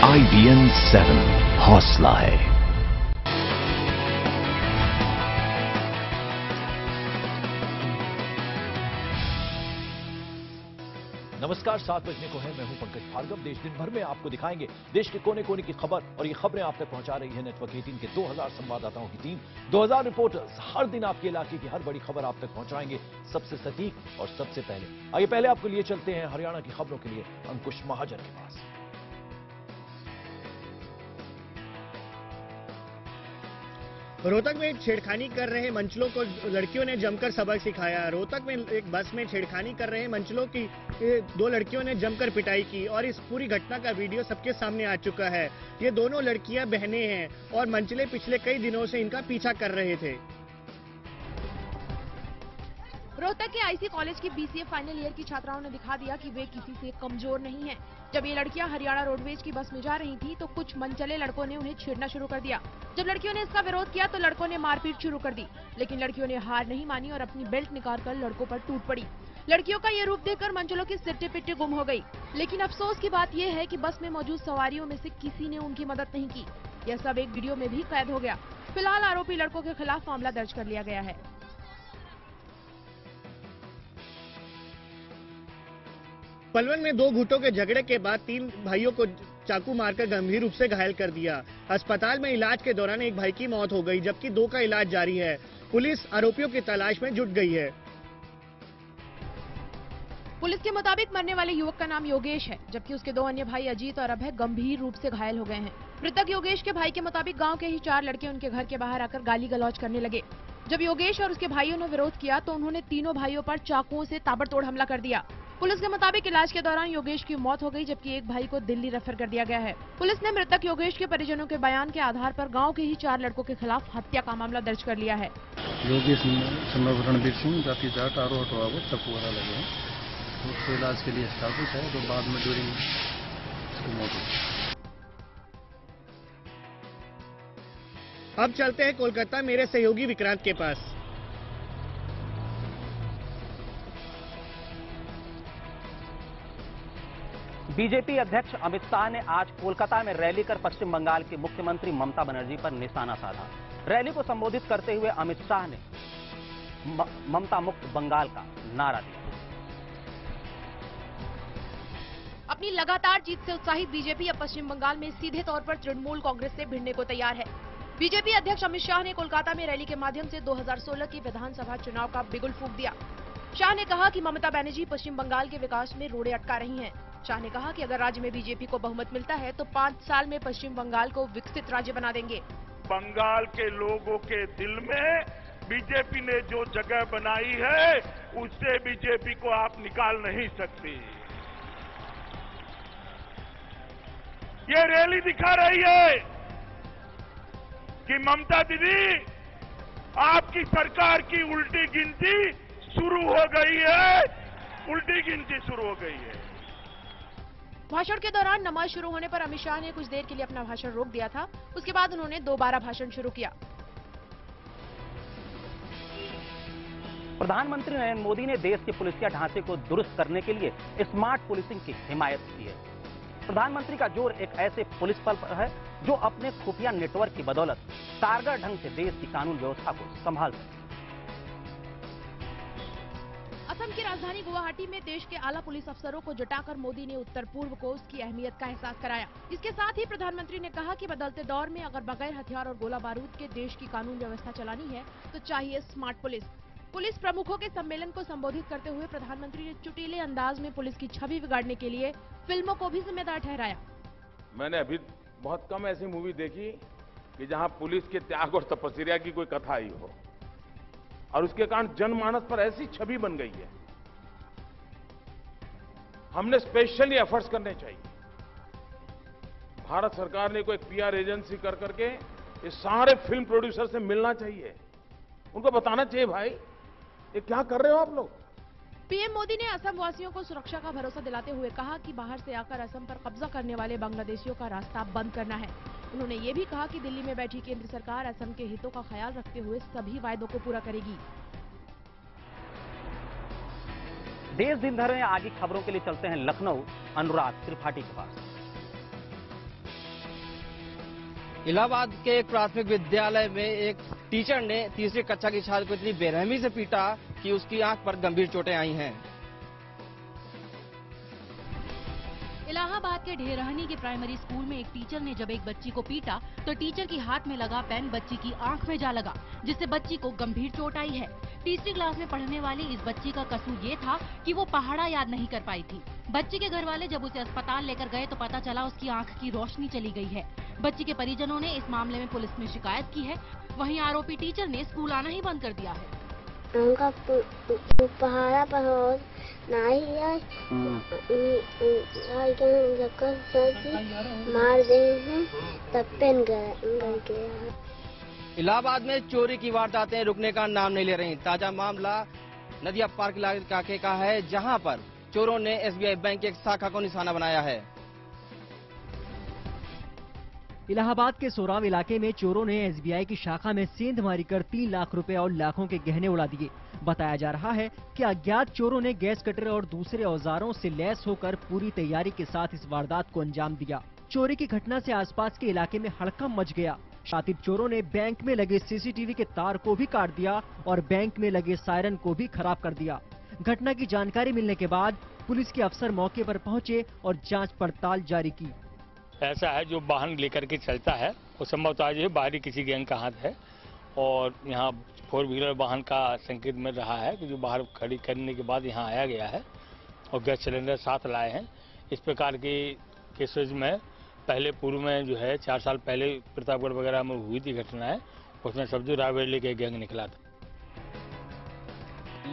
IBN 7 हौसला है। नमस्कार, 7 बजने को है। मैं हूं पंकज भार्गव। देश दिन भर में आपको दिखाएंगे देश के कोने कोने की खबर, और ये खबरें आप तक पहुंचा रही है नेटवर्क 18 के 2000 संवाददाताओं की टीम। 2000 रिपोर्टर्स हर दिन आपके इलाके की हर बड़ी खबर आप तक पहुंचाएंगे सबसे सटीक और सबसे पहले। आइए पहले आपको लिए चलते हैं हरियाणा की खबरों के लिए अंकुश महाजन के पास। रोहतक में छेड़खानी कर रहे मंचलों को लड़कियों ने जमकर सबक सिखाया। रोहतक में एक बस में छेड़खानी कर रहे मंचलों की 2 लड़कियों ने जमकर पिटाई की और इस पूरी घटना का वीडियो सबके सामने आ चुका है। ये दोनों लड़कियां बहनें हैं और मंचले पिछले कई दिनों से इनका पीछा कर रहे थे। रोहतक के आईसी कॉलेज की बीसीए फाइनल ईयर की छात्राओं ने दिखा दिया कि वे किसी से कमजोर नहीं हैं। जब ये लड़कियां हरियाणा रोडवेज की बस में जा रही थीं, तो कुछ मनचले लड़कों ने उन्हें छेड़ना शुरू कर दिया। जब लड़कियों ने इसका विरोध किया तो लड़कों ने मारपीट शुरू कर दी, लेकिन लड़कियों ने हार नहीं मानी और अपनी बेल्ट निकालकर लड़कों पर टूट पड़ी। लड़कियों का ये रूप देखकर मंचलों की सिट्टे पिट्टे गुम हो गई। लेकिन अफसोस की बात यह है कि बस में मौजूद सवारियों में से किसी ने उनकी मदद नहीं की। यह सब एक वीडियो में भी कैद हो गया। फिलहाल आरोपी लड़कों के खिलाफ मामला दर्ज कर लिया गया है। पलवल में 2 गुटों के झगड़े के बाद 3 भाइयों को चाकू मारकर गंभीर रूप से घायल कर दिया। अस्पताल में इलाज के दौरान एक भाई की मौत हो गई, जबकि 2 का इलाज जारी है। पुलिस आरोपियों की तलाश में जुट गई है। पुलिस के मुताबिक मरने वाले युवक का नाम योगेश है, जबकि उसके 2 अन्य भाई अजीत और अभय गंभीर रूप से घायल हो गए हैं। मृतक योगेश के भाई के मुताबिक गांव के ही 4 लड़के उनके घर के बाहर आकर गाली गलौज करने लगे। जब योगेश और उसके भाइयों ने विरोध किया तो उन्होंने तीनों भाइयों पर चाकुओं से ताबड़तोड़ हमला कर दिया। पुलिस के मुताबिक इलाज के दौरान योगेश की मौत हो गई, जबकि एक भाई को दिल्ली रेफर कर दिया गया है। पुलिस ने मृतक योगेश के परिजनों के बयान के आधार पर गांव के ही 4 लड़कों के खिलाफ हत्या का मामला दर्ज कर लिया है। योगेश रणबीर सिंह जाति जाट आरोह हटवावो चकूरा लगे हैं, उसको इलाज के लिए स्थापित है, तो बाद में ड्यूरिंग उसकी मौत हुई। अब चलते हैं कोलकाता मेरे सहयोगी विक्रांत के पास। बीजेपी अध्यक्ष अमित शाह ने आज कोलकाता में रैली कर पश्चिम बंगाल की मुख्यमंत्री ममता बनर्जी पर निशाना साधा। रैली को संबोधित करते हुए अमित शाह ने ममता मुक्त बंगाल का नारा दिया। अपनी लगातार जीत से उत्साहित बीजेपी अब पश्चिम बंगाल में सीधे तौर पर तृणमूल कांग्रेस से भिड़ने को तैयार है। बीजेपी अध्यक्ष अमित शाह ने कोलकाता में रैली के माध्यम से 2016 की विधानसभा चुनाव का बिगुल फूंक दिया। शाह ने कहा कि ममता बनर्जी पश्चिम बंगाल के विकास में रोड़े अटका रही हैं। शाह ने कहा कि अगर राज्य में बीजेपी को बहुमत मिलता है तो 5 साल में पश्चिम बंगाल को विकसित राज्य बना देंगे। बंगाल के लोगों के दिल में बीजेपी ने जो जगह बनाई है, उससे बीजेपी को आप निकाल नहीं सकती। ये रैली दिखा रही है कि ममता दीदी, आपकी सरकार की उल्टी गिनती शुरू हो गई है, उल्टी गिनती शुरू हो गई है। भाषण के दौरान नमाज शुरू होने पर अमित शाह ने कुछ देर के लिए अपना भाषण रोक दिया था। उसके बाद उन्होंने दोबारा भाषण शुरू किया। प्रधानमंत्री नरेंद्र मोदी ने देश के पुलिसिया ढांचे को दुरुस्त करने के लिए स्मार्ट पुलिसिंग की हिमायत की है। प्रधानमंत्री का जोर एक ऐसे पुलिस बल पर है जो अपने खुफिया नेटवर्क की बदौलत कारगर ढंग से देश की कानून व्यवस्था को संभाल सके। असम की राजधानी गुवाहाटी में देश के आला पुलिस अफसरों को जुटाकर मोदी ने उत्तर पूर्व को उसकी अहमियत का एहसास कराया। इसके साथ ही प्रधानमंत्री ने कहा कि बदलते दौर में अगर बगैर हथियार और गोला बारूद के देश की कानून व्यवस्था चलानी है तो चाहिए स्मार्ट पुलिस। पुलिस प्रमुखों के सम्मेलन को संबोधित करते हुए प्रधानमंत्री ने चुटीले अंदाज में पुलिस की छवि बिगाड़ने के लिए फिल्मों को भी जिम्मेदार ठहराया। मैंने अभी बहुत कम ऐसी मूवी देखी कि जहां पुलिस के त्याग और तपस्या की कोई कथा आई हो, और उसके कारण जनमानस पर ऐसी छवि बन गई है। हमने स्पेशली एफर्ट्स करने चाहिए। भारत सरकार ने कोई पीआर एजेंसी कर करके ये सारे फिल्म प्रोड्यूसर से मिलना चाहिए, उनको बताना चाहिए, भाई ये क्या कर रहे हो आप लोग। पीएम मोदी ने असम वासियों को सुरक्षा का भरोसा दिलाते हुए कहा कि बाहर से आकर असम पर कब्जा करने वाले बांग्लादेशियों का रास्ता बंद करना है। उन्होंने ये भी कहा कि दिल्ली में बैठी केंद्र सरकार असम के हितों का ख्याल रखते हुए सभी वायदों को पूरा करेगी। देश दिन भर में आगे खबरों के लिए चलते हैं लखनऊ अनुराग त्रिपाठी के पास। इलाहाबाद के एक प्राथमिक विद्यालय में एक टीचर ने तीसरी कक्षा की छात्र को इतनी बेरहमी से पीटा कि उसकी आंख पर गंभीर चोटें आई हैं। इलाहाबाद के ढेरहनी के प्राइमरी स्कूल में एक टीचर ने जब एक बच्ची को पीटा तो टीचर की हाथ में लगा पेन बच्ची की आंख में जा लगा, जिससे बच्ची को गंभीर चोट आई है। तीसरी क्लास में पढ़ने वाली इस बच्ची का कसूर ये था कि वो पहाड़ा याद नहीं कर पाई थी। बच्ची के घर वाले जब उसे अस्पताल लेकर गए तो पता चला उसकी आंख की रोशनी चली गई है। बच्ची के परिजनों ने इस मामले में पुलिस में शिकायत की है। वहीं आरोपी टीचर ने स्कूल आना ही बंद कर दिया है। पहाड़ा पर मार दे तब पेन गया। इलाहाबाद में चोरी की वारदातें रुकने का नाम नहीं ले रही। ताजा मामला नदिया पार्क इलाके का है, जहां पर चोरों ने SBI बैंक की एक शाखा को निशाना बनाया है। इलाहाबाद के सोराव इलाके में चोरों ने SBI की शाखा में सेंधमारी कर 3 लाख रुपए और लाखों के गहने उड़ा दिए। बताया जा रहा है कि अज्ञात चोरों ने गैस कटर और दूसरे औजारों से लैस होकर पूरी तैयारी के साथ इस वारदात को अंजाम दिया। चोरी की घटना से आसपास के इलाके में हड़कंप मच गया। शातिर चोरों ने बैंक में लगे CCTV के तार को भी काट दिया और बैंक में लगे सायरन को भी खराब कर दिया। घटना की जानकारी मिलने के बाद पुलिस के अफसर मौके पर पहुंचे और जांच पड़ताल जारी की। ऐसा है जो वाहन लेकर के चलता है वो संभवतः जो है बाहरी किसी गैंग का हाथ है और यहाँ 4 व्हीलर वाहन का संकेत मिल रहा है कि जो बाहर खड़ी करने के बाद यहाँ आया गया है और गैस सिलेंडर साथ लाए हैं। इस प्रकार के केसेज में पहले पूर्व में जो है 4 साल पहले प्रतापगढ़ वगैरह में हुई थी घटना है, उसमें सब्जी रायबरेली के गैंग निकला था।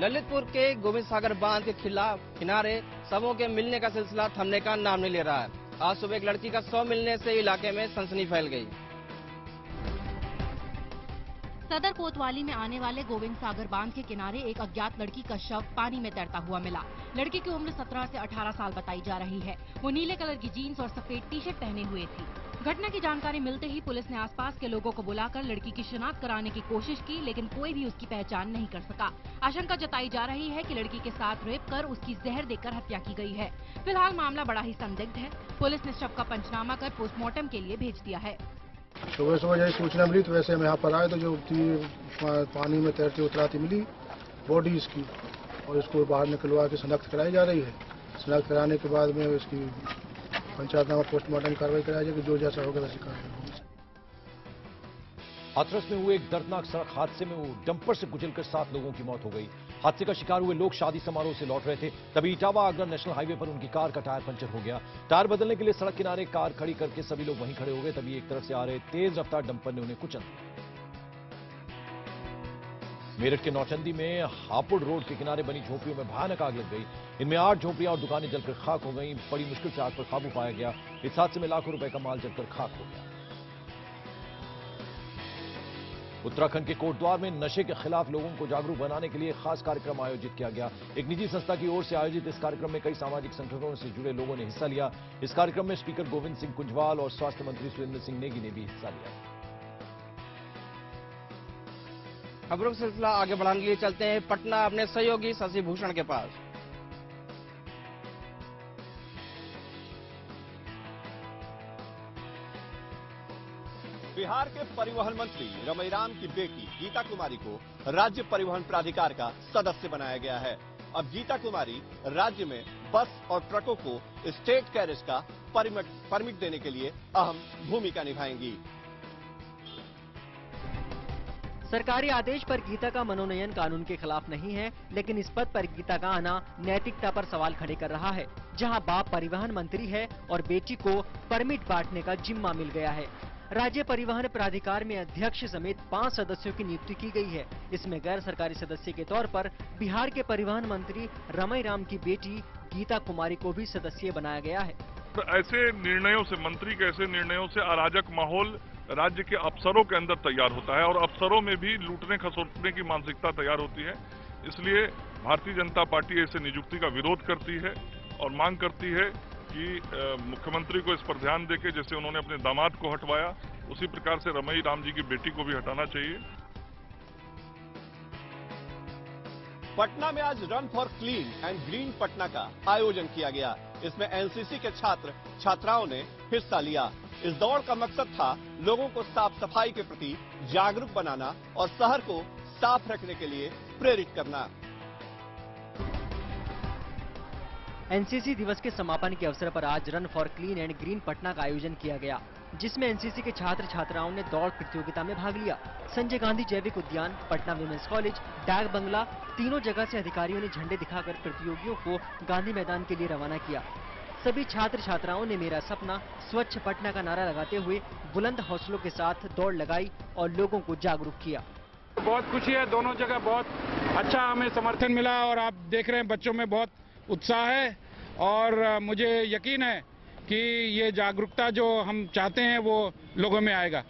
ललितपुर के गोविंद सागर बांध के किनारे शवों के मिलने का सिलसिला थमने का नाम नहीं ले रहा है। आज सुबह एक लड़की का शव मिलने से इलाके में सनसनी फैल गई। सदर कोतवाली में आने वाले गोविंद सागर बांध के किनारे एक अज्ञात लड़की का शव पानी में तैरता हुआ मिला। लड़की की उम्र 17 से 18 साल बताई जा रही है। वो नीले कलर की जीन्स और सफेद टी-शर्ट पहने हुए थी। घटना की जानकारी मिलते ही पुलिस ने आसपास के लोगों को बुलाकर लड़की की शिनाख्त कराने की कोशिश की, लेकिन कोई भी उसकी पहचान नहीं कर सका। आशंका जताई जा रही है कि लड़की के साथ रेप कर उसकी जहर देकर हत्या की गई है। फिलहाल मामला बड़ा ही संदिग्ध है। पुलिस ने शव का पंचनामा कर पोस्टमार्टम के लिए भेज दिया है। सुबह सुबह जैसे सूचना मिली तो वैसे हम यहाँ पर आए तो जो पानी में तैरती उतराती मिली बॉडी इसकी, और इसको बाहर निकलवा के शनाख्त कराई जा रही है। शनाख्त कराने के बाद में इसकी पंचायतनामा पोस्टमार्टम कार्रवाई कराई जाएगी, जो जैसा होगा वैसे कार्रवाई होगी। हाथरस में हुए एक दर्दनाक सड़क हादसे में वो डंपर से कुचलकर 7 लोगों की मौत हो गई। हादसे का शिकार हुए लोग शादी समारोह से लौट रहे थे, तभी इटावा आगरा नेशनल हाईवे पर उनकी कार का टायर पंचर हो गया। टायर बदलने के लिए सड़क किनारे कार खड़ी करके सभी लोग वहीं खड़े हो गए, तभी एक तरफ से आ रहे तेज रफ्तार डंपर ने उन्हें कुचल दिया। मेरठ के नौचंदी में हापुड़ रोड के किनारे बनी झोपड़ियों में भयानक आग लग गई। इनमें 8 झोपड़ियां और दुकानें जलकर खाक हो गईं। बड़ी मुश्किल से आग पर काबू पाया गया। इस हादसे में लाखों रुपए का माल जलकर खाक हो गया। उत्तराखंड के कोटद्वार में नशे के खिलाफ लोगों को जागरूक बनाने के लिए खास कार्यक्रम आयोजित किया गया। एक निजी संस्था की ओर से आयोजित इस कार्यक्रम में कई सामाजिक संगठनों से जुड़े लोगों ने हिस्सा लिया। इस कार्यक्रम में स्पीकर गोविंद सिंह कुंजवाल और स्वास्थ्य मंत्री सुरेंद्र सिंह नेगी ने भी हिस्सा लिया। खबरों का सिलसिला आगे बढ़ाने के लिए चलते हैं पटना अपने सहयोगी शशि भूषण के पास। बिहार के परिवहन मंत्री रमईराम की बेटी गीता कुमारी को राज्य परिवहन प्राधिकार का सदस्य बनाया गया है। अब गीता कुमारी राज्य में बस और ट्रकों को स्टेट कैरेज का परमिट देने के लिए अहम भूमिका निभाएंगी। सरकारी आदेश पर गीता का मनोनयन कानून के खिलाफ नहीं है, लेकिन इस पद पर गीता का आना नैतिकता पर सवाल खड़े कर रहा है। जहां बाप परिवहन मंत्री है और बेटी को परमिट बांटने का जिम्मा मिल गया है। राज्य परिवहन प्राधिकार में अध्यक्ष समेत 5 सदस्यों की नियुक्ति की गई है। इसमें गैर सरकारी सदस्य के तौर पर बिहार के परिवहन मंत्री रमईराम की बेटी गीता कुमारी को भी सदस्य बनाया गया है। तो ऐसे निर्णयों से, मंत्री के ऐसे निर्णयों से अराजक माहौल राज्य के अफसरों के अंदर तैयार होता है और अफसरों में भी लूटने खसोटने की मानसिकता तैयार होती है। इसलिए भारतीय जनता पार्टी ऐसे नियुक्ति का विरोध करती है और मांग करती है कि मुख्यमंत्री को इस पर ध्यान देके जैसे उन्होंने अपने दामाद को हटवाया, उसी प्रकार से रमईराम जी की बेटी को भी हटाना चाहिए। पटना में आज run for clean and green Patna का आयोजन किया गया। इसमें एनसीसी के छात्र छात्राओं ने हिस्सा लिया। इस दौड़ का मकसद था लोगों को साफ सफाई के प्रति जागरूक बनाना और शहर को साफ रखने के लिए प्रेरित करना। एनसीसी दिवस के समापन के अवसर पर आज run for clean and green Patna का आयोजन किया गया, जिसमें एनसीसी के छात्र छात्राओं ने दौड़ प्रतियोगिता में भाग लिया। संजय गांधी जैविक उद्यान, पटना विमेंस कॉलेज, डाक बंगला, तीनों जगह से अधिकारियों ने झंडे दिखाकर प्रतियोगियों को गांधी मैदान के लिए रवाना किया। सभी छात्र छात्राओं ने मेरा सपना स्वच्छ पटना का नारा लगाते हुए बुलंद हौसलों के साथ दौड़ लगाई और लोगों को जागरूक किया। बहुत खुशी है, दोनों जगह बहुत अच्छा हमें समर्थन मिला और आप देख रहे हैं बच्चों में बहुत उत्साह है और मुझे यकीन है कि ये जागरूकता जो हम चाहते हैं वो लोगों में आएगा।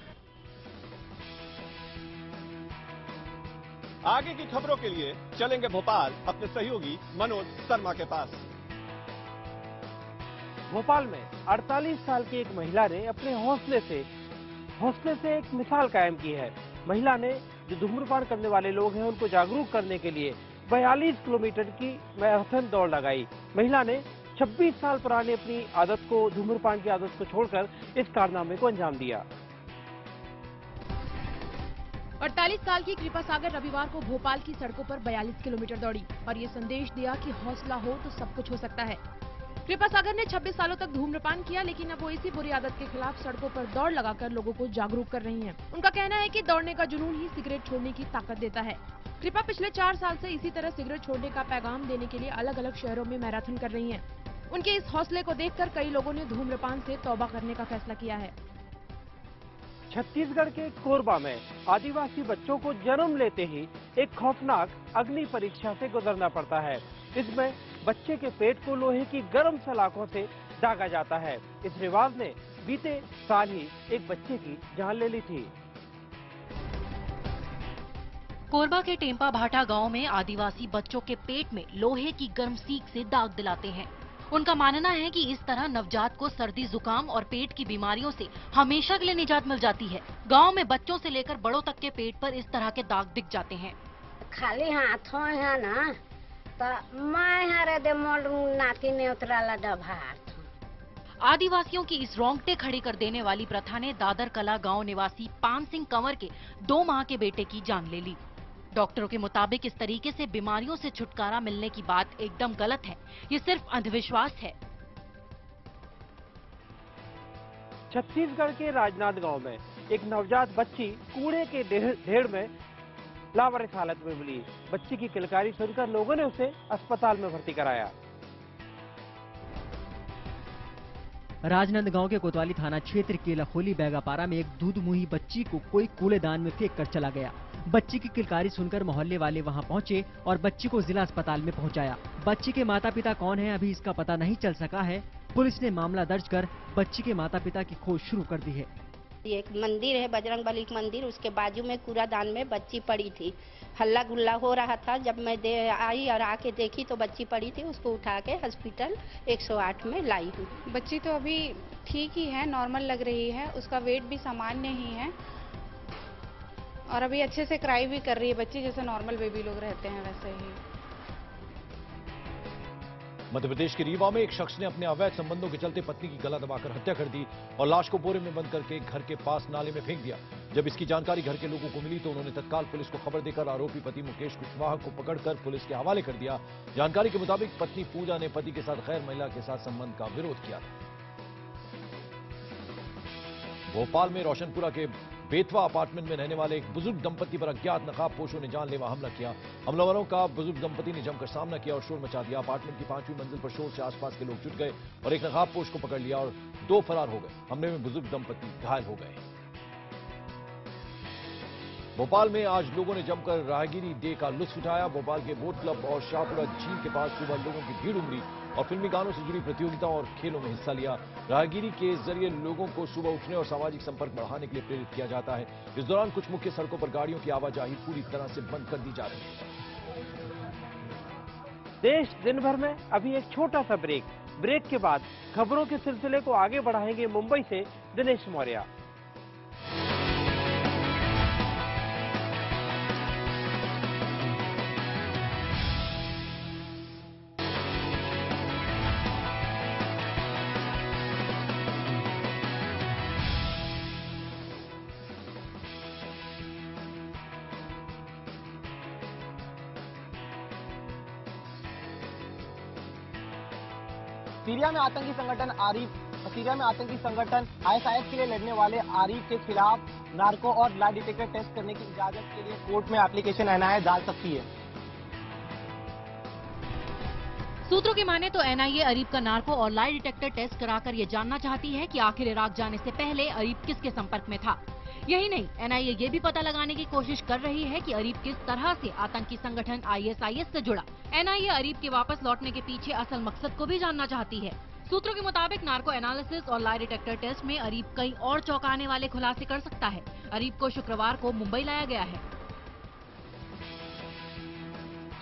आगे की खबरों के लिए चलेंगे भोपाल अपने सहयोगी मनोज शर्मा के पास। भोपाल में 48 साल की एक महिला ने अपने हौसले से एक मिसाल कायम की है। महिला ने जो धूम्रपान करने वाले लोग हैं उनको जागरूक करने के लिए 42 किलोमीटर की मैराथन दौड़ लगाई। महिला ने 26 साल पुरानी अपनी आदत को, धूम्रपान की आदत को छोड़कर इस कारनामे को अंजाम दिया। 48 साल की कृपा सागर रविवार को भोपाल की सड़कों पर 42 किलोमीटर दौड़ी और ये संदेश दिया कि हौसला हो तो सब कुछ हो सकता है। कृपा सागर ने 26 सालों तक धूम्रपान किया, लेकिन अब वो इसी बुरी आदत के खिलाफ सड़कों पर दौड़ लगाकर लोगों को जागरूक कर रही हैं। उनका कहना है कि दौड़ने का जुनून ही सिगरेट छोड़ने की ताकत देता है। कृपा पिछले 4 साल से इसी तरह सिगरेट छोड़ने का पैगाम देने के लिए अलग अलग शहरों में मैराथन कर रही हैं। उनके इस हौसले को देखकर कई लोगों ने धूम्रपान से तौबा करने का फैसला किया है। छत्तीसगढ़ के कोरबा में आदिवासी बच्चों को जन्म लेते ही एक खौफनाक अग्नि परीक्षा से गुजरना पड़ता है। इसमें बच्चे के पेट को लोहे की गर्म सलाखों से दागा जाता है। इस रिवाज ने बीते साल ही एक बच्चे की जान ले ली थी। कोरबा के टेम्पा भाटा गांव में आदिवासी बच्चों के पेट में लोहे की गर्म सीख से दाग दिलाते हैं। उनका मानना है कि इस तरह नवजात को सर्दी, जुकाम और पेट की बीमारियों से हमेशा के लिए निजात मिल जाती है। गांव में बच्चों से लेकर बड़ों तक के पेट पर इस तरह के दाग दिख जाते हैं। खाली हाथों है ना तो मैं हरे दे मोल नाती ने उतराला डभार। आदिवासियों की इस रोंगटे खड़ी कर देने वाली प्रथा ने दादर कला गांव निवासी पान सिंह कंवर के 2 माह के बेटे की जान ले ली। डॉक्टरों के मुताबिक इस तरीके से बीमारियों से छुटकारा मिलने की बात एकदम गलत है। ये सिर्फ अंधविश्वास है। छत्तीसगढ़ के राजनांद गांव में एक नवजात बच्ची कूड़े के ढेर में लावारिस हालत में मिली। बच्ची की किलकारी सुनकर लोगों ने उसे अस्पताल में भर्ती कराया। राजनांदगांव के कोतवाली थाना क्षेत्र के लखोली बैगापारा में एक दूध मुही बच्ची को कोई कूड़ेदान में फेंक कर चला गया। बच्ची की किलकारी सुनकर मोहल्ले वाले वहां पहुंचे और बच्ची को जिला अस्पताल में पहुंचाया। बच्ची के माता पिता कौन है अभी इसका पता नहीं चल सका है। पुलिस ने मामला दर्ज कर बच्ची के माता पिता की खोज शुरू कर दी है। एक मंदिर है बजरंगबली मंदिर, उसके बाजू में कूड़ादान में बच्ची पड़ी थी। हल्ला गुल्ला हो रहा था। जब मैं आई और आके देखी तो बच्ची पड़ी थी। उसको उठा के हॉस्पिटल 108 में लाई हूँ। बच्ची तो अभी ठीक ही है, नॉर्मल लग रही है। उसका वेट भी सामान्य ही है और अभी अच्छे से क्राई भी कर रही है बच्ची, जैसे नॉर्मल बेबी लोग रहते हैं वैसे ही। मध्य प्रदेश के रीवा में एक शख्स ने अपने अवैध संबंधों के चलते पत्नी की गला दबाकर हत्या कर दी और लाश को बोरे में बंद करके घर के पास नाले में फेंक दिया। जब इसकी जानकारी घर के लोगों को मिली तो उन्होंने तत्काल पुलिस को खबर देकर आरोपी पति मुकेश कुशवाहा को पकड़कर पुलिस के हवाले कर दिया। जानकारी के मुताबिक पत्नी पूजा ने पति के साथ गैर महिला के साथ संबंध का विरोध किया था। भोपाल में रोशनपुरा के बेतवा अपार्टमेंट में रहने वाले एक बुजुर्ग दंपति पर अज्ञात नकाबपोशों ने जानलेवा हमला किया। हमलावरों का बुजुर्ग दंपति ने जमकर सामना किया और शोर मचा दिया। अपार्टमेंट की 5वीं मंजिल पर शोर से आसपास के लोग जुट गए और एक नकाबपोश को पकड़ लिया और 2 फरार हो गए। हमले में बुजुर्ग दंपति घायल हो गए। भोपाल में आज लोगों ने जमकर राहगीरी डे का लुत्फ उठाया। भोपाल के बोट क्लब और शाहपुरा झील के पास सुबह लोगों की भीड़ उमड़ी और फिल्मी गानों से जुड़ी प्रतियोगिताओं और खेलों में हिस्सा लिया। राहगीरी के जरिए लोगों को सुबह उठने और सामाजिक संपर्क बढ़ाने के लिए प्रेरित किया जाता है। इस दौरान कुछ मुख्य सड़कों पर गाड़ियों की आवाजाही पूरी तरह से बंद कर दी जा रही है। देश दिन भर में अभी एक छोटा सा ब्रेक के बाद खबरों के सिलसिले को आगे बढ़ाएंगे मुंबई से दिनेश मौर्य। सीरिया में आतंकी संगठन ISIS के लिए लड़ने वाले आरिफ के खिलाफ नार्को और लाई डिटेक्टर टेस्ट करने की इजाजत के लिए कोर्ट में एप्लीकेशन NIA डाल सकती है। सूत्रों की माने तो NIA अरीब का नार्को और लाई डिटेक्टर टेस्ट कराकर ये जानना चाहती है कि आखिर इराक जाने से पहले अरीब किसके संपर्क में था। यही नहीं, NIA ये भी पता लगाने की कोशिश कर रही है कि अरीब किस तरह से आतंकी संगठन ISIS से जुड़ा। NIA अरीब के वापस लौटने के पीछे असल मकसद को भी जानना चाहती है। सूत्रों के मुताबिक नार्को एनालिसिस और लाई डिटेक्टर टेस्ट में अरीब कई और चौंकाने वाले खुलासे कर सकता है। अरीब को शुक्रवार को मुंबई लाया गया है।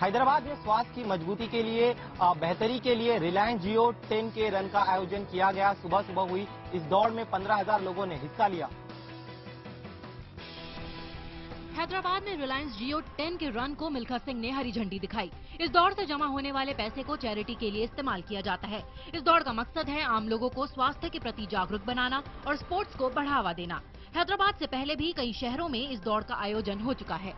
हैदराबाद में स्वास्थ्य की मजबूती के लिए बेहतरी के लिए रिलायंस जियो 10 के रन का आयोजन किया गया। सुबह सुबह हुई इस दौड़ में 15,000 लोगों ने हिस्सा लिया। हैदराबाद में रिलायंस जियो 10 के रन को मिल्खा सिंह ने हरी झंडी दिखाई। इस दौड़ से जमा होने वाले पैसे को चैरिटी के लिए इस्तेमाल किया जाता है। इस दौड़ का मकसद है आम लोगों को स्वास्थ्य के प्रति जागरूक बनाना और स्पोर्ट्स को बढ़ावा देना। हैदराबाद से पहले भी कई शहरों में इस दौड़ का आयोजन हो चुका है।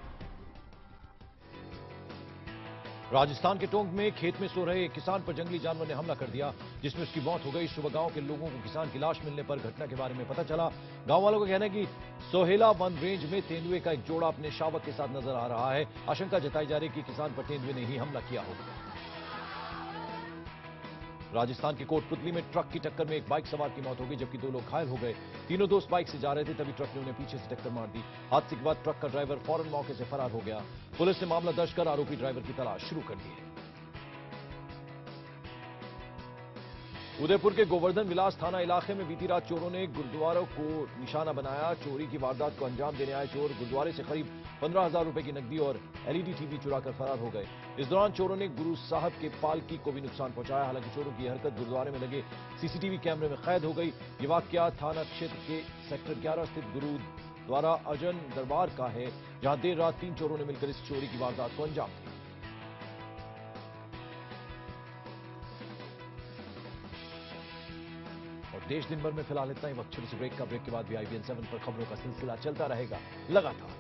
राजस्थान के टोंक में खेत में सो रहे एक किसान पर जंगली जानवर ने हमला कर दिया, जिसमें उसकी मौत हो गई। सुबह गांव के लोगों को किसान की लाश मिलने पर घटना के बारे में पता चला। गांव वालों का कहना है कि सोहेला वन रेंज में तेंदुए का एक जोड़ा अपने शावक के साथ नजर आ रहा है। आशंका जताई जा रही है कि किसान पर तेंदुए ने ही हमला किया होगा। राजस्थान के कोटपुतली में ट्रक की टक्कर में एक बाइक सवार की मौत हो गई, जबकि 2 लोग घायल हो गए। तीनों दोस्त बाइक से जा रहे थे, तभी ट्रक ने उन्हें पीछे से टक्कर मार दी। हादसे के बाद ट्रक का ड्राइवर फौरन मौके से फरार हो गया। पुलिस ने मामला दर्ज कर आरोपी ड्राइवर की तलाश शुरू कर दी है। उदयपुर के गोवर्धन विलास थाना इलाके में बीती रात चोरों ने गुरुद्वारों को निशाना बनाया। चोरी की वारदात को अंजाम देने आए चोर गुरुद्वारे से करीब 15,000 रुपए की नकदी और LED टीवी चुराकर फरार हो गए। इस दौरान चोरों ने गुरु साहब के पालकी को भी नुकसान पहुंचाया। हालांकि चोरों की हरकत गुरुद्वारे में लगे CCTV कैमरे में कैद हो गई। ये वाकया थाना क्षेत्र के सेक्टर 11 स्थित गुरुद्वारा अजन दरबार का है, जहां देर रात 3 चोरों ने मिलकर इस चोरी की वारदात को अंजाम दिया। देश दिन भर में फिलहाल इतना ही। वक्त छोटे से ब्रेक के बाद भी IBN 7 पर खबरों का सिलसिला चलता रहेगा लगातार।